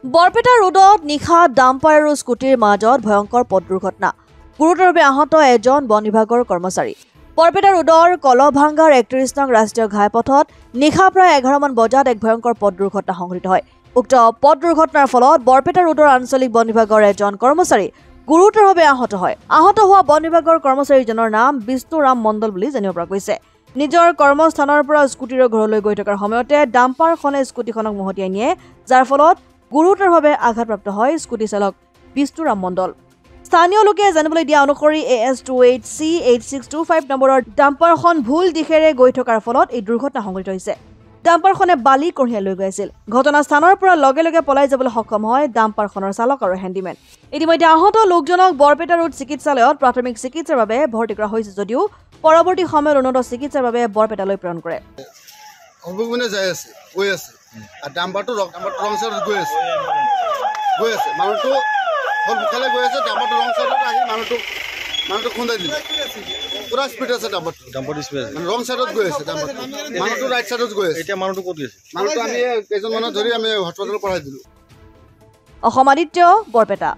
বৰপেটা ৰোডত নিশা ডাম্পাৰ আৰু স্কুটিৰ মাজত ভয়ংকৰ পথ দুৰ্ঘটনা গুৰুতৰভাৱে আহত এজন বন বিভাগৰ কৰ্মচাৰী বৰপেটা ৰোডৰ কলভাঙ্গাৰ ৩১ নং ৰাষ্ট্ৰীয় ঘাইপথত নিশা প্ৰায় ১১ মান বজাত এক ভয়ংকৰ পথ দুৰ্ঘটনা সংঘটিত হয় উক্ত পথ দুৰ্ঘটনাৰ ফলত বৰপেটা ৰোডৰ আঞ্চলিক বন বিভাগৰ এজন কৰ্মচাৰী গুৰুতৰভাৱে আহত হয় আহত হোৱা বন বিভাগৰ কৰ্মচাৰীজনৰ নাম বিষ্ণুৰাম মণ্ডল বুলি জানিব পৰা গৈছে নিজৰ কৰ্মস্থানৰ পৰা স্কুটিৰ ঘৰলৈ গৈ থকাৰ সময়তে ডাম্পাৰখনে স্কুটিখনক মহতিয়াই নিয়ে যাৰ ফলত গুৰুতৰভাৱে আঘাতপ্ৰাপ্ত হয় স্কুটি চালক বিষ্ণুৰাম মণ্ডল স্থানীয় লোকে জানিবলৈ দিয়া অনুসৰি AS28C8625 নম্বৰৰ ডাম্পাৰখন ভুল দিশেৰে গৈ থকাৰ ফলত এই দুৰ্ঘটনা সংঘটিত হৈছে ডাম্পাৰখনে বালি কঢ়িয়াই লৈ গৈ আছিল ঘটনাস্থানৰ পৰা লগে লগে পলাই যাবলৈ সক্ষম হয় ডাম্পাৰখনৰ চালক আৰু হেণ্ডিমেন ইতিমধ্যে আহত লোকজনক বৰপেটা ৰোড চিকিৎসালয়ত প্ৰাথমিক চিকিৎসাৰ বাবে ভৰ্তি কৰা হৈছে যদিও পৰৱৰ্তী সময়ত উন্নত চিকিৎসাৰ বাবে বৰপেটালৈ প্ৰেৰণ কৰে আর ডাম্পারটো রং সাইডত গৈ আছে মানুহটো হল মুখালে গৈ আছে ডাম্পারটো রং সাইডত আহি মানুহটো খুন্দাই দিলে পুরা স্পিড আছে ডাম্পারটো স্পিড মানে রং সাইডত গৈ আছে ডাম্পারটো মানুহটো রাইট সাইডত গৈ আছে এতিয়া মানুহটো ক'ত আছে মানুহটো আমি কেইজন মানুহ ধৰি আমি হস্পিটালত পঠাই দিলো অসম আদিত্য বৰপেটা।